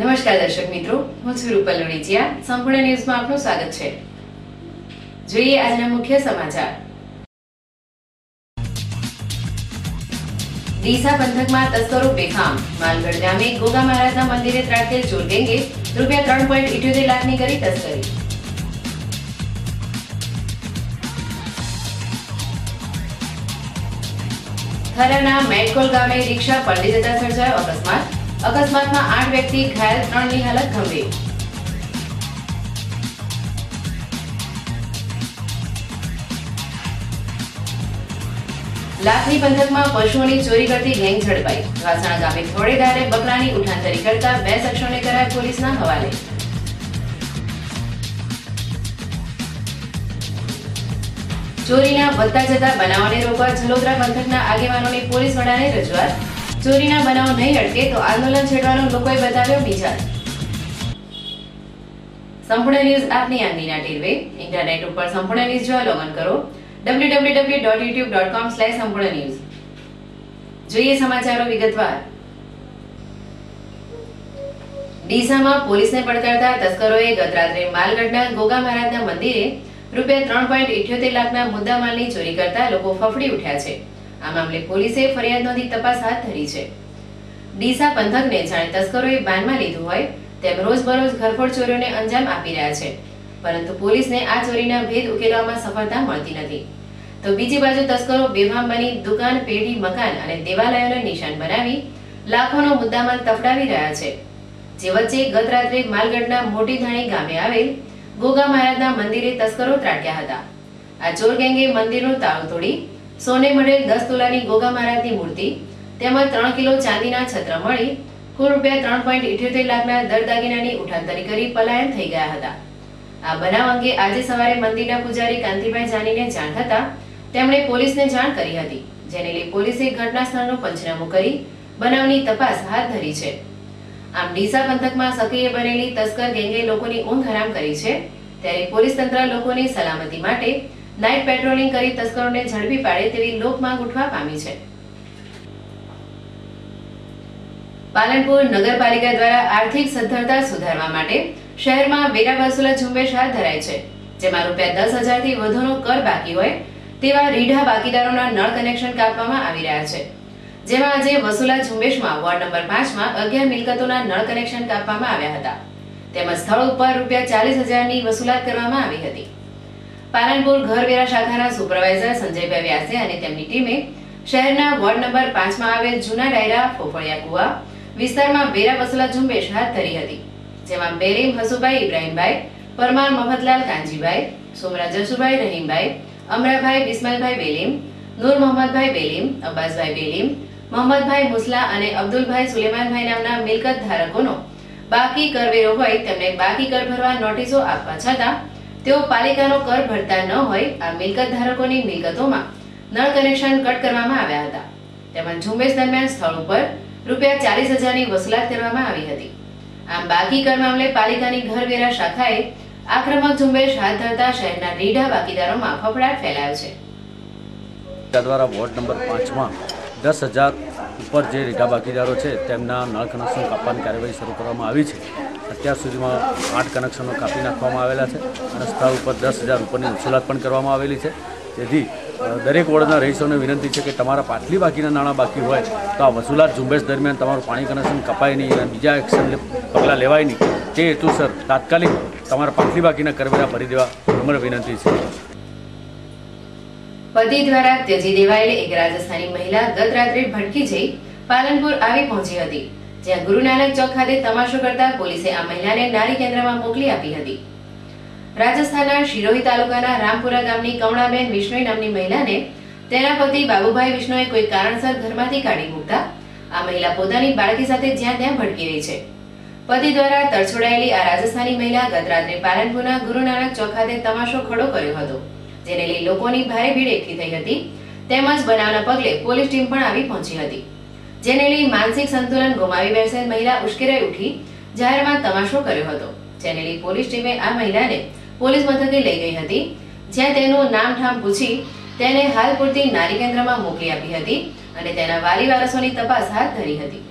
નમસ્કાર દર્શક મિત્રો, હું છું રૂપલ લોણીચિયા. સંપૂર્ણ ન્યૂઝમાં આપનું સ્વાગત છે. જોઈએ આજના મુખ્ય સમાચાર. ડીસા પંથકમાં તસ્કરો બેફામ. માલગઢ ગામે ગોગા મહારાજના મંદિરે ત્રાટકેલ ચોર ગેંગે ₹3.78 લાખની કરી તસ્કરી. થરાના મેટકોલ ગામે રિક્ષા પલટી જતા સર્જાયો અકસ્માત. અકસ્માતમાં 8 વ્યક્તિ ઘાયલ, 3ની હાલત ગંભીર. લાખની પંથકમાં પશુઓની ચોરી કરતી ગેંગ ઝડપાઈ. વાસણા ગામે થોડેદારે બકરાની ઉઠાંતરી કરતા 2 શખ્સોને કરાયા પોલીસના હવાલે. ચોરીના વધતા જતા બનાવોને રોકવા જલોદરા પંથકના આગેવાનોની પોલીસ વડાને રજૂઆત. ચોરીના બનાવો નહીં અટકે તો આંદોલન છેડવાનો લોકોએ બતાવ્યો મિજાજ. સંપૂર્ણ ન્યૂઝ આપની આંગળીના ટેરવે. ઇન્ટરનેટ ઉપર સંપૂર્ણ ન્યૂઝ જોવા લોગિન કરો www.youtube.com/સંપૂર્ણ ન્યૂઝ. જોઈએ સમાચારો વિગતવાર. ડીસામાં પોલીસને પડકારતા તસ્કરોએ ગત રાત્રે માલગઢના ગોગા મહારાજના મંદિરે ₹3.78 લાખના મુદ્દામાલની ચોરી કરતા લોકો ફફડી ઉઠ્યા છે. આ મામલે પોલીસે ફરિયાદ નોંધી તપાસ હાથ ધરી છે. ડીસા પંથકને જાણે તસ્કરોએ બાનમાં લીધું હોય તેમ રોજબરોજ ઘરફોડ ચોરીઓને અંજામ આપી રહ્યા છે, પરંતુ પોલીસને આ ચોરીના ભેદ ઉકેલવામાં સફળતા મળતી નથી. તો બીજી બાજુ તસ્કરો બેફામ બની દુકાન, પેઢી, મકાન અને દેવાલયોને નિશાન બનાવી લાખોનો મુદ્દામાલ તફડાવી રહ્યા છે. જે વચ્ચે ગત રાત્રે માલગઢના મોટી ધાણી ગામે આવેલ ગોગા મહારાજના મંદિરે તસ્કરો ત્રાટક્યા હતા. આ ચોર ગેંગે મંદિરનું તાળું તોડી સોને મળેલ 10 તોલાની ગોગા મહારાજની મૂર્તિ તેમજ 3 કિલો ચાંદીના છત્ર મળી કુલ ₹3.78 લાખના દાગીનાની ઉઠાંતરી કરી પલાયન થઈ ગયા હતા. આ બનાવ અંગે આજે સવારે મંદિરના પૂજારી કાંતિભાઈ જાનીને જાણ થતા તેમણે પોલીસને જાણ કરી હતી, જેને લઈ પોલીસે ઘટના સ્થળનું પંચનામું કરી બનાવની તપાસ હાથ ધરી છે. આમ ડીસા પંથકમાં સક્રિય બનેલી તસ્કર ગેંગે લોકોની ઊંઘ હરામ કરી છે, ત્યારે પોલીસ તંત્ર લોકોની સલામતી માટે નાઇટ પેટ્રોલિંગ કરી તસ્કરોને ઝડપી પાડે તેવી લોકમાંગ ઉઠવા પામી છે. પાલનપુર નગરપાલિકા દ્વારા આર્થિક સદ્ધરતા સુધારવા માટે શહેરમાં વેરા વસૂલા ઝુંબેશ હાથ ધરાઈ છે, જેમાં ₹10,000 થી વધુનો કર બાકી હોય તેવા રીઢા બાકીદારોના નળ કનેક્શન કાપવામાં આવી રહ્યા છે. જેમાં આજે વસૂલા ઝુંબેશમાં વોર્ડ નંબર 5માં 11 મિલકતોના નળ કનેક્શન કાપવામાં આવ્યા હતા, તેમજ સ્થળ ઉપર ₹40,000ની વસૂલાત કરવામાં આવી હતી. પાલનપુર ઘરવેરા શાખાના સુપરવાઇઝર સંજયભાઈ વ્યાસે અને તેમની ટીમે શહેરના વોર્ડ નંબર 5માં આવેલ જૂના ડાયરા, ફોફળિયા કુવા વિસ્તારમાં વેરા વસૂલા ઝુંબેશ હાથ ધરી હતી, જેમાં બેરીમ હસુભાઈ ઇબ્રાહીમભાઈ, પરમાર મહમદલાલ કાંજીભાઈ, સોમરા જસુભાઈ રહીમભાઈ, અમરાભાઈ બિસ્માલભાઈ બેલીમ, નૂર મોહમ્મદભાઈ બેલીમ, અબ્બાસભાઈ બેલીમ, મોહમ્મદભાઈ મુસલા અને અબ્દુલભાઈ સુલેમાનભાઈ નામના મિલકત ધારકોનો બાકી કરવેરો હોય તેમને બાકી કર ભરવા નોટિસો આપવા છતાં તેઓ પાલિકાનો કર ભરતા ન હોય આ મિલકત ધારકોની મિલકતોમાં નળ કનેક્શન કટ કરવામાં આવ્યા હતા. તેમજ ઝુંબેશ દરમિયાન સ્થળ ઉપર ₹40,000ની વસૂલાત કરવામાં આવી હતી. આમ બાકી કર મામલે પાલિકાની ઘરવેરા શાખાએ આક્રમક ઝુંબેશ હાથ ધરતા શહેરના રીઢા બાકીદારોમાં ફફડાટ ફેલાયો છે. દ્વારા વોર્ડ નંબર 5માં 10,000 ઉપર જે રીઢા બાકીદારો છે તેમના નળ કનેક્શન કાપવાની કાર્યવાહી શરૂ કરવામાં આવી છે. અત્યાર સુધીમાં 8 કનેક્શનો કાપી નાખવામાં આવેલા છે અને સ્થળ ઉપર 10,000 ઉપરની વસૂલાત પણ કરવામાં આવેલી છે. તેથી દરેક વોર્ડના રહીશોને વિનંતી છે કે તમારા પાટલી બાકીના નાણાં બાકી હોય તો આ વસૂલાત ઝુંબેશ દરમિયાન તમારું પાણી કનેક્શન કપાય નહીં અને બીજા એક્શન પગલાં લેવાય નહીં, તે હેતુસર તાત્કાલિક તમારા પાટલી બાકીના કરવેરા ભરી દેવા નમ્ર વિનંતી છે. પતિ દ્વારા ત્યજી દેવાયેલી એક રાજસ્થાની મહિલા ગત રાત્રે ભટકી જઈ પાલનપુર આવી પહોંચી હતી, જ્યાં ગુરુ નાનક ચોક ખાતે તમાશો કરતા પોલીસે આ મહિલાને નારી કેન્દ્રમાં મોકલી આપી હતી. રાજસ્થાનના શિરોહી તાલુકાના રામપુરા ગામની કમળાબેન વિશ્નોઈ નામની મહિલાને તેના પતિ બાબુભાઈ વિશ્નોઈએ કોઈ કારણસર ઘરમાંથી કાઢી મૂકતા આ મહિલા પોતાની બાળકી સાથે જ્યાં ત્યાં ભટકી રહી છે. પતિ દ્વારા તરછોડાયેલી આ રાજસ્થાની મહિલા ગત રાત્રે પાલનપુરના ગુરુ નાનક ચોક ખાતે તમાશો ખડો કર્યો હતો, જેને લઈ લોકોની ભારે ભીડ એકઠી થઈ હતી. તેમજ બનાવના પગલે પોલીસ ટીમ પણ આવી પહોંચી હતી, જેને લઈ માનસિક સંતુલન ગુમાવી બેસેલ મહિલા ઉશ્કેરાઈ ઉઠી જાહેરમાં તમાશો કર્યો હતો, જેને લઈ પોલીસ ટીમે આ મહિલાને પોલીસ મથકે લઈ ગઈ હતી, જ્યાં તેનું નામ ઠામ પૂછી તેને હાલ પૂરતી નારી કેન્દ્રમાં મોકલી આપી હતી અને તેના વાલી વારસોની તપાસ હાથ ધરી હતી.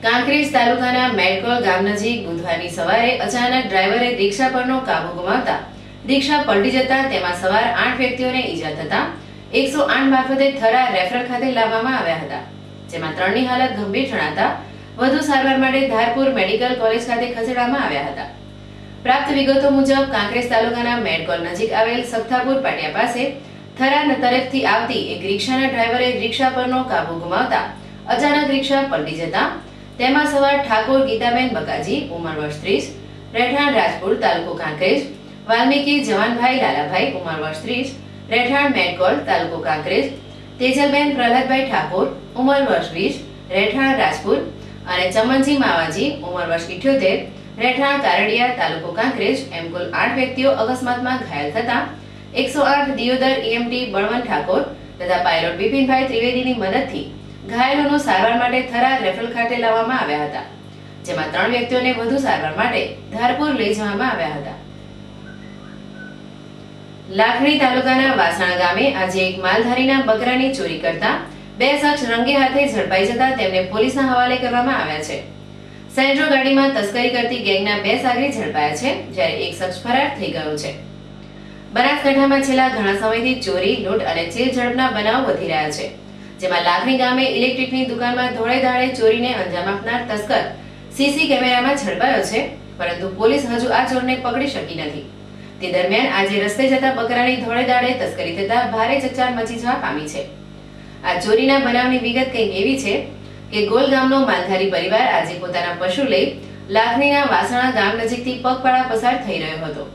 કાંકરેજ તાલુકાના મેડકોલ ગામ નજીક બુધવારની સવારે અચાનક ડ્રાઈવરે રિક્ષા પરનો કાબુ ગુમાવતા રિક્ષા પલટી જતા તેમાં સવાર 8 વ્યક્તિઓને ઈજા થતા 108 મારફતે થરા રેફરલ ખાતે લાવવામાં આવ્યા હતા, જેમાં 3 ની હાલત ગંભીર જણાતા વધુ સારવાર માટે ધારપુર મેડિકલ કોલેજ ખાતે ખસેડવામાં આવ્યા હતા. પ્રાપ્ત વિગતો મુજબ કાંકરેજ તાલુકાના મેડકોલ નજીક આવેલ સખ્તાપુર પાટિયા પાસે થરા તરફથી આવતી એક રિક્ષાના ડ્રાઈવરે રિક્ષા પરનો કાબુ ગુમાવતા અચાનક રિક્ષા પલટી જતા તેમાં સવાર ઠાકોર ગીતાબેન બકાજી ઉંમર વર્ષ 30, રહેઠાણ રાજપુર તાલુકો કાંકરેજ, વાલ્મીકી જવાનભાઈ લાલાભાઈ ઉંમર વર્ષ 30, રહેઠાણ મેડકોલ તાલુકો કાંકરેજ, તેજલબેન પ્રહલાદભાઈ ઠાકોર ઉંમર વર્ષ 20, રહેઠાણ રાજપુર અને ચમનજી માવાજી ઉંમર વર્ષ 78, રહેઠાણ કારડિયા તાલુકો કાંકરેજ એમ કુલ 8 વ્યક્તિઓ અકસ્માતમાં ઘાયલ થતા 108 દિયોદર ઈએમટી બળવંત ઠાકોર તથા પાયલોટ બિપિનભાઈ ત્રિવેદીની મદદથી ઘાયલોનો સારવાર માટે થરા રેફરલ ખાતે લાવવામાં આવ્યા હતા, જેમાં 3 વ્યક્તિઓને વધુ સારવાર માટે ધારપુર લઈ જવામાં આવ્યા હતા. લાખણી તાલુકાના વાસણા ગામે આજે એક માલધારીના બકરાની ચોરી કરતા 2 શખ્સ રંગે હાથે ઝડપાઈ જતા તેમને પોલીસના હવાલે કરવામાં આવ્યા છે. સેન્ટ્રો ગાડીમાં તસ્કરી કરતી ગેંગના 2 સાગરી ઝડપાયા છે, જ્યારે એક શખ્સ ફરાર થઈ ગયો છે. બનાસકાંઠામાં છેલ્લા ઘણા સમયથી ચોરી, લૂંટ અને ચીલ ઝડપના બનાવો વધી રહ્યા છે, જેમાં લાખણી ગામે ઇલેક્ટ્રિકની દુકાનમાં ધોળે ધાડે ચોરીને અંજામ આપનાર તસ્કર સીસી કેમેરામાં ઝડપાયો છે, પરંતુ પોલીસ હજુ આ ચોરને પકડી શકી નથી. તે દરમિયાન આજે રસ્તે જતા બકરાની ધોળે ધાડે તસ્કરી થતા ભારે ચકચાર મચી જવા પામી છે. આ ચોરીના બનાવની વિગત કંઈક એવી છે કે ગોલ ગામનો માલધારી પરિવાર આજે પોતાના પશુ લઈ લાખણીના વાસણા ગામ નજીકથી પગપાળા પસાર થઈ રહ્યો હતો,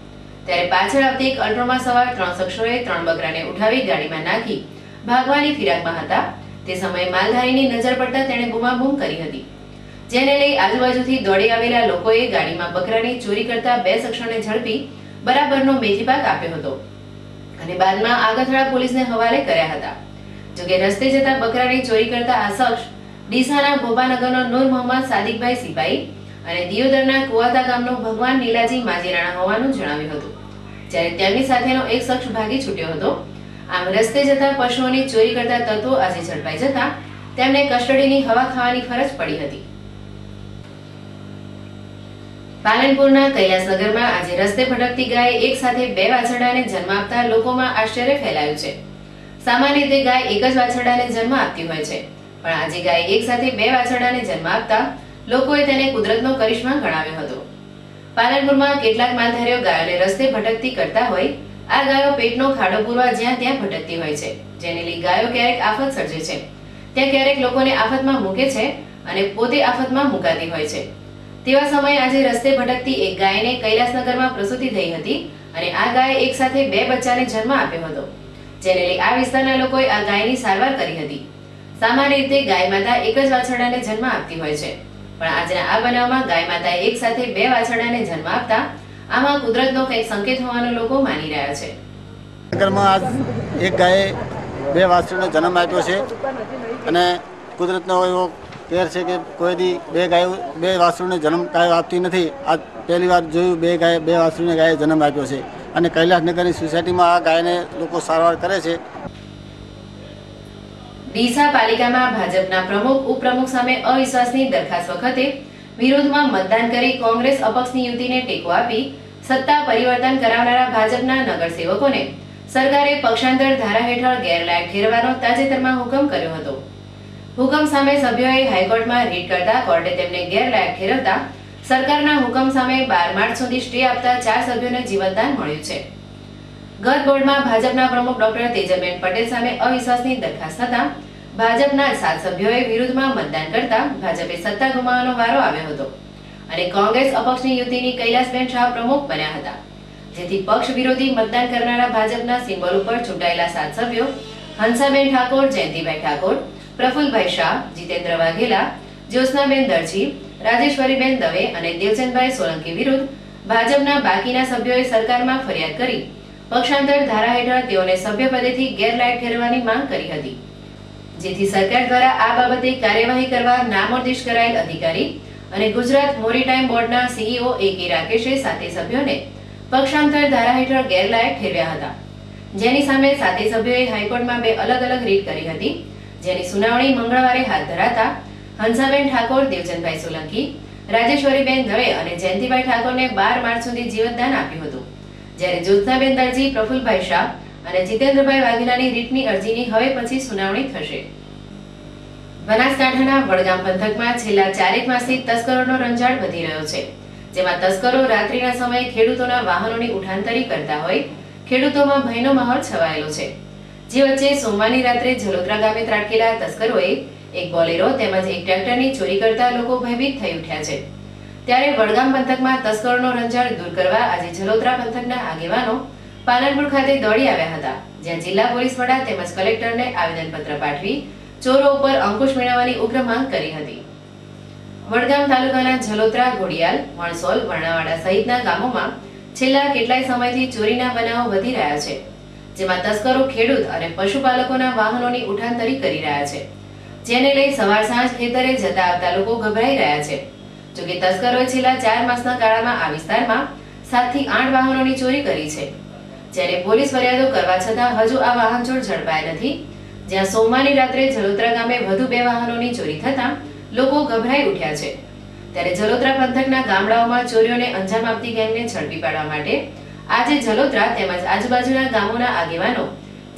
ત્યારે પાછળ આવતી એક અલ્ટ્રોમાં સવાર 3 શખ્સોએ 3 બકરાને ઉઠાવી ગાડીમાં નાખી ભાગવાની ફિરાકમાં હતા. તે સમયે માલધારીની નજર પડતા તેણે બૂમાબૂમ કરી હતી, જેને લઈ આજુબાજુથી દોડી આવેલા લોકોએ ગાડીમાં બકરાની ચોરી કરતા 2 શખ્સોને ઝડપી બરાબરનો મેજીપાક આપ્યો હતો અને બાદમાં આગથળા પોલીસને હવાલે કર્યા હતા. જોકે રસ્તે જતા બકરાની ચોરી કરતા આ શખ્સ ડીસાના ભોપાનગરનો નૂર મોહમ્મદ સાદિકભાઈ સિપાઈ અને દિયોદરના કુવાતા ગામનો ભગવાન નીલાજી માજીરાણા હોવાનું જણાવ્યું હતું, જ્યારે તેમની સાથેનો એક શખ્સ ભાગી છૂટ્યો હતો. આમ રસ્તે જતા પશુઓની ચોરી કરતા તત્વો આજે ઝડપાઈ જતા તેમને કસ્ટડીની હવા ખાવાની ફરજ પડી હતી. પાલનપુરના કૈલાસનગરમાં આજે રસ્તે ભટકતી ગાયે એક સાથે 2 વાછરડાને જન્મ આપતા લોકોમાં આશ્ચર્ય ફેલાયું છે. સામાન્ય રીતે ગાય એક જ વાછરડાને જન્મ આપતી હોય છે, પણ આજે ગાય એક સાથે 2 વાછરડાને જન્મ આપતા લોકોએ તેને કુદરતનો કરિશ્મા ગણાવ્યો હતો. પાલનપુરમાં કેટલાક માલધારીઓ ગાયોને રસ્તે ભટકતી કરતા હોય આ ગાયો પેટનો ખાડો પૂરવા જ્યાં ત્યાં ભટકતી હોય છે, જેને લઈ ગાયો ક્યારેક આફત સર્જે છે, ત્યાં ક્યારેક લોકોને આફતમાં મૂકે છે અને પોતે આફતમાં મુકાતી હોય છે. તેવા સમયે આજે રસ્તે ભટકતી એક ગાયને કૈલાસનગરમાં પ્રસૂતિ થઈ હતી અને આ ગાયે એક સાથે 2 બચ્ચાને જન્મ આપ્યો હતો, જેને લઈ આ વિસ્તારના લોકોએ આ ગાયની સારવાર કરી હતી. સામાન્ય રીતે ગાય માતા એક જ વાછરડાને જન્મ આપતી હોય છે, પણ આજના આ બનાવમાં ગાય માતાએ એક સાથે 2 વાછરડાને જન્મ આપતા આમાં કુદરતનો કંઈક સંકેત હોવાનું લોકો માની રહ્યા છે. નગરમાં આજ એક ગાયે 2 વાછરડાને જન્મ આપ્યો છે અને કુદરતનો એવો કેર છે કે કોઈ દી 2 વાછરડાને જન્મ ગાયો આપતી નથી. આજ પહેલી વાર જોયું 2 વાછરડાને ગાયે જન્મ આપ્યો છે અને કૈલાસનગરની સોસાયટીમાં આ ગાયને લોકો સારવાર કરે છે. ડીસા પાલિકામાં ભાજપના પ્રમુખ ઉપપ્રમુખ સામે અવિશ્વાસની દરખાસ્ત વખતે વિરોધમાં મતદાન કરી કોંગ્રેસ અપક્ષની યુતિને ટેકો આપી સત્તા પરિવર્તન કરાવનારા ભાજપના નગરસેવકોને સરકારે પક્ષાંતર ધારા હેઠળ ગેરલાયક ઠેરવવાનો તાજેતરમાં હુકમ કર્યો હતો. હુકમ સામે સભ્યોએ હાઈકોર્ટમાં રીટ કરતા કોર્ટે તેમને ગેરલાયક ઠેરવતા સરકારના હુકમ સામે 12 માર્ચ સુધી સ્ટે આપતા 4 સભ્યોને જીવતદાન મળ્યું છે. ગત બોર્ડમાં ભાજપના પ્રમુખ ડોક્ટર તેજલબેન પટેલ સામે અવિશ્વાસની દરખાસ્ત થતા ભાજપના 7 સભ્યોએ વિરુદ્ધમાં મતદાન કરતા ભાજપે સત્તા ગુમાવવાનો વારો આવ્યો હતો અને કોંગ્રેસ અપક્ષની યુતિની કૈલાસબેન શાહ પ્રમુખ બન્યા હતા, જેથી પક્ષ વિરોધી મતદાન કરનારા ભાજપના સિમ્બોલ ઉપર ચૂંટાયેલા 7 સભ્યો હંસાબેન ઠાકોર, જયંતિભાઈ ઠાકોર, પ્રફુલભાઈ શાહ, જીતેન્દ્ર વાઘેલા, જ્યોત્સનાબેન દરજી, રાજેશ્વરીબેન દવે અને દેવચંદભાઈ સોલંકી વિરુદ્ધ ભાજપના બાકીના સભ્યોએ સરકારમાં ફરિયાદ કરી પક્ષાંતર ધારા હેઠળ તેઓને સભ્યપદેથી ગેરલાયક ઠેરવવાની માંગ કરી હતી, જેથી સરકાર દ્વારા આ બાબતે કાર્યવાહી કરવા નામનિર્દેશ કરાયેલ અધિકારી અને ગુજરાત મોરીટાઈમ બોર્ડના સીઈઓ A.K. રાકેશે 7 સભ્યોને પક્ષાંતર ધારા હેઠળ ગેરલાયક ઠેરવ્યા હતા, જેની સામે 7 સભ્યોએ હાઈકોર્ટમાં 2 અલગ અલગ રીટ કરી હતી, જેની સુનાવણી મંગળવારે હાથ ધરાતા હંસાબેન ઠાકોર, દેવચંદભાઈ સોલંકી, રાજેશ્વરીબેન દવે અને જયંતિભાઈ ઠાકોરને 12 માર્ચ સુધી જીવતદાન આપ્યું હતું, જ્યારે જ્યોત્સનાબેન દરજી, પ્રફુલભાઈ શાહ અને જીતેન્દ્રભાઈ વાઘેલાની રીટની અરજીની હવે પછી સુનાવણી થશે. બનાસકાંઠાના વડગામ પંથકમાં છેલ્લા 4 માસથી તસ્કરોનો રંજાડ વધી રહ્યો છે, જેમાં તસ્કરો રાત્રિના સમયે ખેડૂતોના વાહનોની ઉઠાંતરી કરતા હોય ખેડૂતોમાં ભયનો માહોલ છવાયેલો છે. જે વચ્ચે સોમવારની રાત્રે જલોત્રા ગામે ત્રાટકેલા તસ્કરોએ એક બોલેરો તેમજ એક ટ્રેક્ટરની ચોરી કરતા લોકો ભયભીત થઈ ઉઠ્યા છે. ત્યારે વડગામ પંથકમાં તસ્કરોનો રંજાડ દૂર કરવા આજે જલોત્રા પંથકના આગેવાનો પાલનપુર ખાતે દોડી આવ્યા હતા, જ્યાં જિલ્લા પોલીસ વડા તેમજ કલેક્ટરને આવેદનપત્ર પાઠવી ચોરો ઉપર અંકુશ મેળવવાની ઉગ્ર માંગ કરી હતી. વડગામ તાલુકાના જલોત્રા, ઘોડિયાલ, મણસોલ, વર્ણાવાડા સહિતના ગામોમાં છેલ્લા કેટલાય સમયથી ચોરીના બનાવો વધી રહ્યા છે, જેમાં તસ્કરો ખેડૂત અને પશુપાલકોના વાહનોની ઉઠાંતરી કરી રહ્યા છે, જેને લઈ સવાર સાંજ ખેતરે જતા આવતા લોકો ગભરાઈ રહ્યા છે. જોકે તસ્કરોએ છેલ્લા 4 માસના ગાળામાં આ વિસ્તારમાં 7 થી 8 વાહનોની ચોરી કરી છે, જ્યારે પોલીસ ફરિયાદો કરવા છતાં હજુ આ વાહનચોર ઝડપાયા નથી. જ્યાં સોમવારની રાત્રે જલોત્રા ગામે વધુ 2 વાહનોની ચોરી થતા લોકો ગભરાઈ ઉઠ્યા છે. ત્યારે જલોત્રા પંથકના ગામડાઓમાં ચોરીઓને અંજામ આપતી ગેંગને ઝડપી પાડવા માટે આજે જલોત્રા તેમજ આજુબાજુના ગામોના આગેવાનો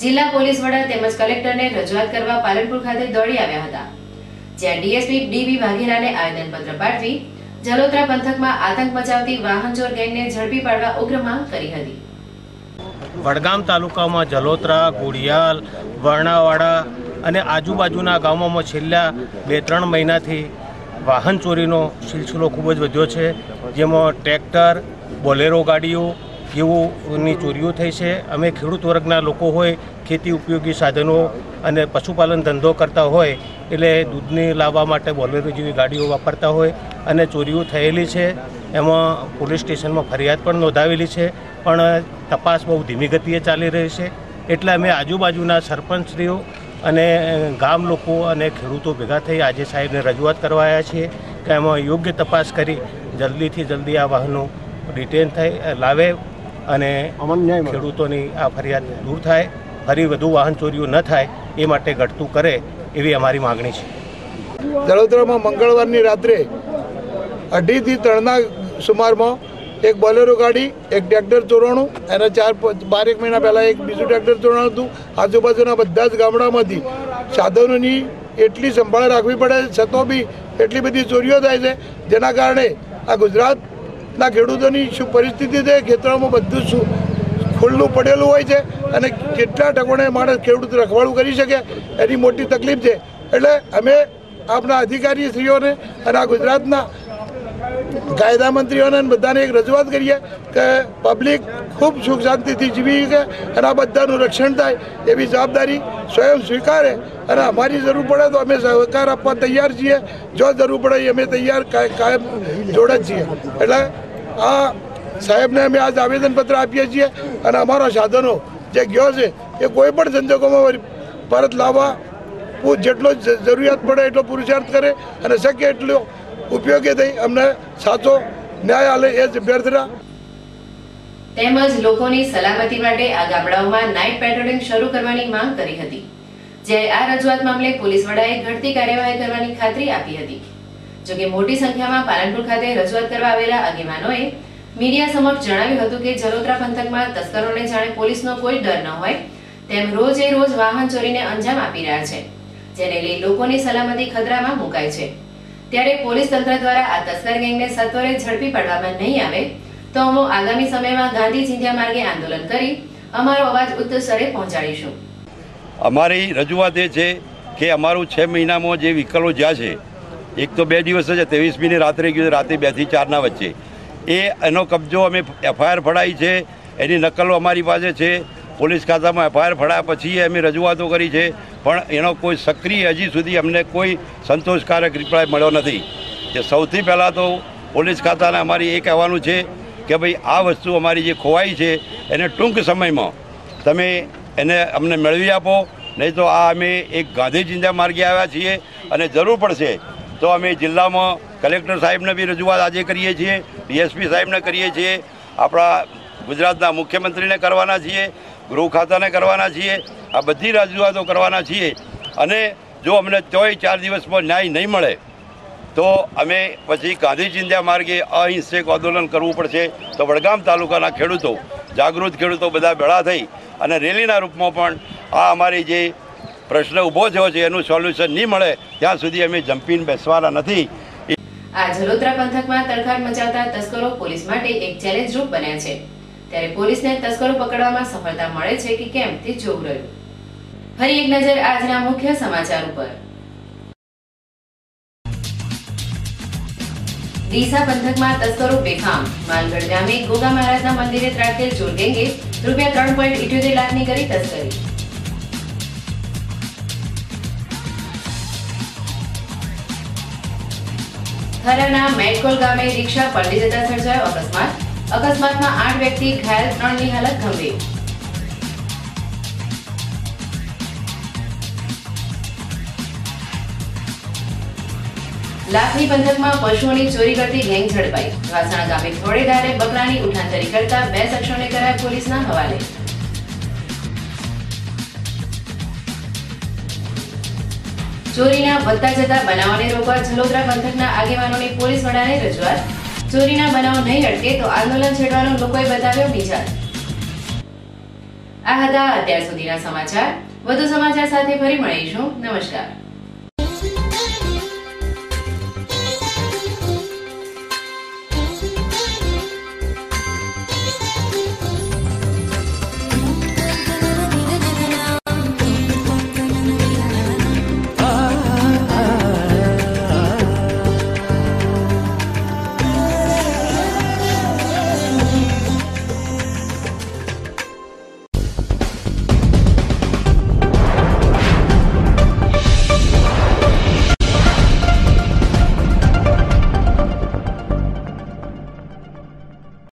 જિલ્લા પોલીસ વડા તેમજ કલેક્ટરને રજૂઆત કરવા પાલનપુર ખાતે દોડી આવ્યા હતા, જ્યાં ડીએસપી ડીબી વાઘેલાને આવેદનપત્ર પાઠવી જલોત્રા પંથકમાં આતંક મચાવતી વાહનચોર ગેંગને ઝડપી પાડવા ઉગ્ર માંગ કરી હતી. વડગામ તાલુકામાં જલોત્રા, ઘોડિયાલ, વર્ણાવાડા અને આજુબાજુના ગામોમાં છેલ્લા 2-3 મહિનાથી વાહન ચોરીનો સિલસિલો ખૂબ જ વધ્યો છે, જેમાં ટ્રેક્ટર, બોલેરો ગાડીઓ જેઓની ચોરીઓ થઈ છે. અમે ખેડૂત વર્ગના લોકો હોય, ખેતી ઉપયોગી સાધનો અને પશુપાલન ધંધો કરતા હોય એટલે દૂધને લાવવા માટે બોલેરો જેવી ગાડીઓ વાપરતા હોય અને ચોરીઓ થયેલી છે. એમાં પોલીસ સ્ટેશનમાં ફરિયાદ પણ નોંધાવેલી છે, પણ તપાસ બહુ ધીમી ગતિએ ચાલી રહી છે. એટલે અમે આજુબાજુના સરપંચશ્રીઓ અને ગામ લોકો અને ખેડૂતો ભેગા થઈ આજે સાહેબને રજૂઆત કરવા આવ્યા છીએ કે એમાં યોગ્ય તપાસ કરી જલ્દીથી જલ્દી આ વાહનો રિટેન થાય લાવે અને ખેડૂતોની આ ફરિયાદ દૂર થાય, ફરી વધુ વાહન ચોરીઓ ન થાય એ માટે ઘટતું કરે એવી અમારી માગણી છે. જલોત્રામાં મંગળવારની રાત્રે 2:30 થી 3ના સુમારમાં એક બોલેરો ગાડી, એક ટ્રેક્ટર ચોરાણું અને 12 મહિના પહેલાં એક બીજું ટ્રેક્ટર ચોરાણું હતું. આજુબાજુના બધા જ ગામડામાંથી સાધનોની એટલી સંભાળ રાખવી પડે છતાં બી એટલી બધી ચોરીઓ થાય છે, જેના કારણે આ ગુજરાતના ખેડૂતોની શું પરિસ્થિતિ છે. ખેતરોમાં બધું ખુલ્લું પડેલું હોય છે અને કેટલા ટકોણે માણસ ખેડૂત રખવાડું કરી શકે એની મોટી તકલીફ છે. એટલે અમે આપણા અધિકારીશ્રીઓને અને આ ગુજરાતના કાયદા મંત્રીઓને બધાને એક રજૂઆત કરીએ કે પબ્લિક ખૂબ સુખ શાંતિથી જીવી શકે અને આ બધાનું રક્ષણ થાય એવી જવાબદારી સ્વયં સ્વીકારે અને અમારી જરૂર પડે તો અમે સહકાર આપવા તૈયાર છીએ. જો જરૂર પડે અમે તૈયાર કાયમ જોડે જ છીએ. એટલે આ સાહેબને અમે આજ આવેદનપત્ર આપીએ છીએ અને અમારા સાધનો જે ગયો છે એ કોઈ પણ સંજોગોમાં પરત લાવવા જેટલો જરૂરિયાત પડે એટલો પુરુષાર્થ કરે અને શક્ય એટલો ઉપયોગી થઈ અમને સાચો ન્યાય આલે એ જ અભ્યર્થના. તેમજ લોકોની સલામતી માટે આ ગામડાઓમાં નાઇટ પેટ્રોલિંગ શરૂ કરવાની માંગ કરી હતી, જ્યારે આ રજૂઆત મામલે પોલીસ વડાએ ઘટતી કાર્યવાહી કરવાની ખાતરી આપી હતી. જોકે મોટી સંખ્યામાં પાલનપુર ખાતે રજૂઆત કરવા આવેલા આગેવાનોએ મીડિયા સમક્ષ જણાવ્યું હતું કે જલોત્રા પંથકમાં તસ્કરોને જાણે પોલીસનો કોઈ ડર ન હોય તેમ રોજે રોજ વાહન ચોરીને અંજામ આપી રહ્યા છે, જેને લઈ લોકોની સલામતી ખતરામાં મુકાય છે. ત્યારે પોલીસ તંત્ર દ્વારા આ તસ્કર ગેંગને સત્વરે ઝડપી પાડવામાં નહીં આવે તો અમે આગામી સમયમાં ગાંધી ચિંધ્યા માર્ગે આંદોલન કરી અમારો અવાજ ઉચ્ચ સ્તરે પહોંચાડીશું. અમારી રજૂઆત એ છે કે અમારું 6 મહિનામાં જે વ્હીકલો જ્યાં છે, એક તો 2 દિવસ છે, 23મીની રાત્રે ગયું, રાતે 2 થી 4ના વચ્ચે એનો કબજો અમે એફઆઈઆર ફડાઈ છે, એની નકલો અમારી પાસે છે. પોલીસ ખાતામાં એફઆઈઆર ફડાયા પછી અમે રજૂઆતો કરી છે, પણ એનો કોઈ સક્રિય હજી સુધી અમને કોઈ સંતોષકારક રિપ્લાય મળ્યો નથી. કે સૌથી પહેલાં તો પોલીસ ખાતાને અમારી એ કહેવાનું છે કે ભાઈ આ વસ્તુ અમારી જે ખોવાઈ છે એને ટૂંક સમયમાં તમે એને અમને મેળવી આપો, નહીં તો આ અમે એક ગાંધી ચિંધ્યા માર્ગે આવ્યા છીએ અને જરૂર પડશે તો અમે જિલ્લામાં કલેક્ટર સાહેબને બી રજૂઆત આજે કરીએ છીએ, ડીએસપી સાહેબને કરીએ છીએ, આપણા ગુજરાતના મુખ્યમંત્રીને કરવાના છીએ, ગૃહ ખાતાને કરવાના છીએ. આ બધી રજૂઆતો કરવાના છીએ અને જો અમને તોય 4 દિવસમાં ન્યાય નહીં મળે તો અમે પછી ગાંધી ચિંધ્યા માર્ગે અહિંસક આંદોલન કરવું પડશે. તો વડગામ તાલુકાના ખેડૂતો, જાગૃત ખેડૂતો બધા ભેળા થઈ અને રેલીના રૂપમાં પણ આ અમારી જે પ્રશ્ન ઊભો થયો છે એનું સોલ્યુશન નહીં મળે ત્યાં સુધી અમે જંપીને બેસવાના નથી. આ જલોત્રા પંથકમાં તડખાડ મચાવતા તસ્કરો પોલીસ માટે એક ચેલેન્જ રૂપ બન્યા છે. ત્યારે પોલીસને તસ્કરો પકડવામાં સફળતા મળે છે કે કેમ તે જોવું રહ્યું. ફરી એક નજર આજના મુખ્ય સમાચાર ઉપર. ડીસા પંથકમાં તસ્કરો બેફામ. માલગઢ ગામે ગોગા મહારાજના મંદિરે ત્રાટકેલ ચોર ગેંગે રૂપિયા 3.78 લાખની કરી તસ્કરી. થરાના મેટકોલ ગામે રિક્ષા પલટી જતા સર્જાયો અકસ્માત. અકસ્માતમાં 8 વ્યક્તિ ઘાયલ, 3ની હાલત ગંભીર. લાખની પંથકમાં પશુઓની ચોરી કરતી ગેંગ ઝડપાઈ. વાસણા ગામે થોડેધારે બકરાની ઉઠાંતરી કરતા 2 શખ્સોને કરાયા પોલીસના હવાલે. ચોરીના વધતા જતા બનાવોને રોકવા જલોત્રા પંથકના આગેવાનોની પોલીસ વડાને રજૂઆત. ચોરીના બનાવો નહીં અટકે તો આંદોલન છેડવાનો લોકોએ બતાવ્યો મિજાજ. આ હતા અત્યાર સુધીના સમાચાર. વધુ સમાચાર સાથે ફરી મળીશું. નમસ્કાર.